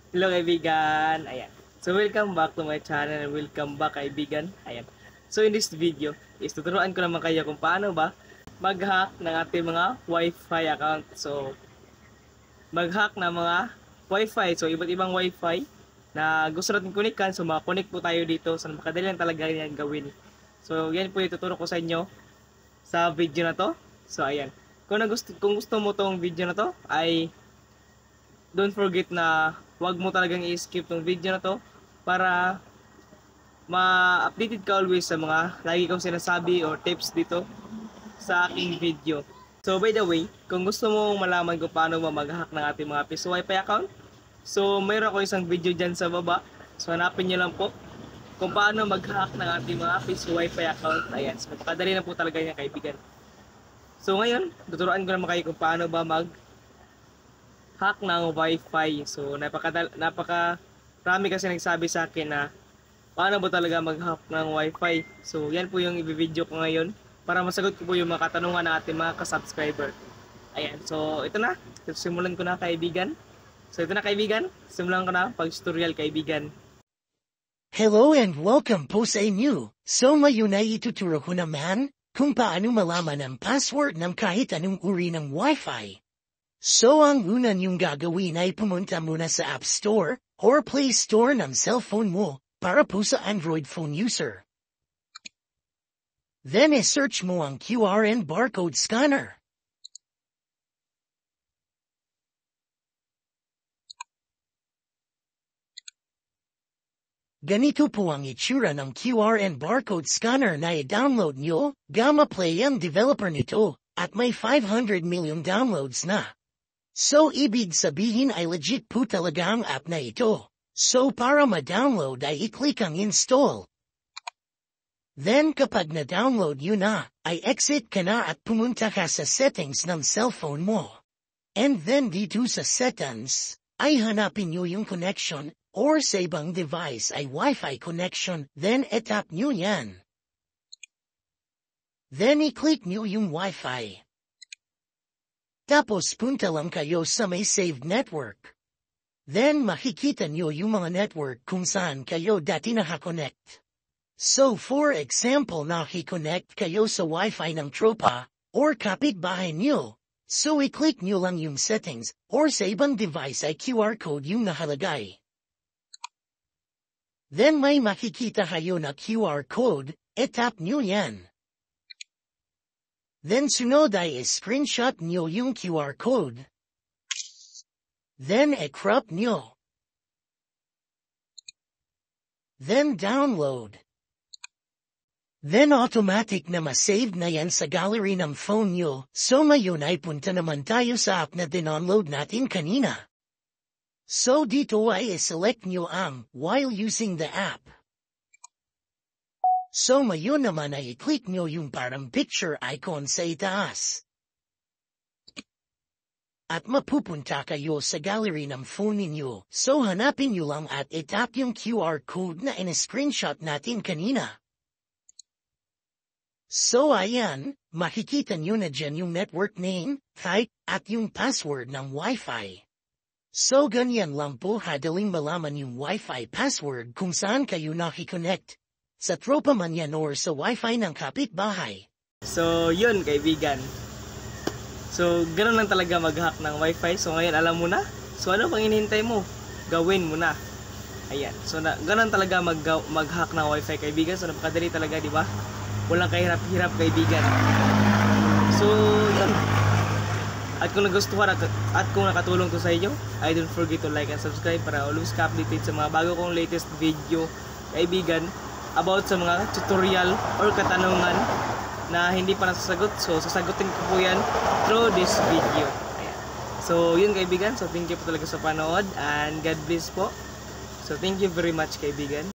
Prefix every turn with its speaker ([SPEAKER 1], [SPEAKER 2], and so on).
[SPEAKER 1] Hello kaibigan, ayan. So welcome back to my channel and welcome back kaibigan, ayan. So in this video, is tuturuan ko naman kayo kung paano ba mag-hack ng ating mga Wi-Fi account. So mag-hack ng mga Wi-Fi, so iba't ibang Wi-Fi na gusto natin kunikan, so makakonect po tayo dito. So makadali lang talaga yan gawin. So yan po yung tuturo ko sa inyo sa video na to. So ayan, kung gusto mo tong video na to ay don't forget na wag mo talagang i-skip tong video na to para ma-updated ka always sa mga lagi kong sinasabi or tips dito sa aking video. So by the way, kung gusto mong malaman kung paano mag-hack ng ating mga Piso Wi-Fi account, so mayroon ako isang video dyan sa baba. So hanapin nyo lang po kung paano mag-hack ng ating mga Piso Wi-Fi account. Ayan, so padali na po talaga yan kaibigan. So ngayon, tuturuan ko naman kayo kung paano ba hack ng Wi-Fi. So rami kasi nagsabi sa akin na paano ba talaga mag-hack ng Wi-Fi. So yan po yung i-video ko ngayon para masagot ko po yung mga katanungan ng ating mga ka-subscriber. Ayan, so ito na. Simulan ko na kaibigan. So ito na kaibigan. Simulan ko na pag-tutorial kaibigan.
[SPEAKER 2] Hello and welcome po sa inyo. So ngayon ay ituturo ko naman kung paano malaman ang password ng kahit anong uri ng Wi-Fi. So ang una niyong gagawin ay pumunta muna sa App Store or Play Store ng cellphone mo para po sa Android phone user. Then search mo ang QR and barcode scanner. Ganito po ang itsura ng QR and barcode scanner na i-download nyo, Gamma Play ang developer nito, at may 500 million downloads na. So ibig sabihin ay legit po talaga ang app na ito. So para ma-download ay i-click ang install. Then kapag na-download yun na, ay exit ka na at pumunta ka sa settings ng cellphone mo. And then dito sa settings, ay hanapin nyo yung connection, or sa ibang device ay Wi-Fi connection, then etap nyo yan. Then i-click nyo yung Wi-Fi. Tapos punta lang kayo sa may saved network. Then makikita nyo yung mga network kung saan kayo dati nakakonect. So for example nakikonnect kayo sa Wi-Fi ng tropa, or kapitbahay nyo. So i-click nyo lang yung settings, or sa ibang device ay QR code yung nakalagay. Then may makikita kayo na QR code, etap nyo yan. Then sunod ay screenshot nyo yung QR code. Then crop nyo. Then download. Then automatic na masave na yan sa gallery ng phone nyo, so ngayon ay punta naman tayo sa app na dinonload natin kanina. So dito ay select nyo ang while using the app. So ngayon naman ay i-click nyo yung parang picture icon sa itaas. At mapupunta kayo sa gallery ng phone ninyo, so hanapin nyo lang at itap yung QR code na in-screenshot natin kanina. So ayan, makikita nyo na dyan yung network name, height, at yung password ng Wi-Fi. So ganyan lang po hadaling malaman yung Wi-Fi password kung saan kayo nakikonnect. Sa tropa man yan or sa Wi-Fi ng kapitbahay.
[SPEAKER 1] So yun kaibigan. So ganoon lang talaga mag-hack ng Wi-Fi. So ngayon alam mo na. So ano pang hinihintay mo? Gawin mo na. Ayan. So ganoon talaga mag-hack ng Wi-Fi kaibigan. So napakadali talaga, di ba? Walang kahirap-hirap kaibigan. So yun. At kung nagustuhan at kung nakatulong to sa inyo, I don't forget to like and subscribe para always ka updated sa mga bago kong latest video kaibigan about sa mga tutorial or katanungan na hindi pa nasasagot. So sasagutin ko po yan through this video. Ayan. So yun kaibigan, so thank you po talaga sa panood and God bless po. So thank you very much kaibigan.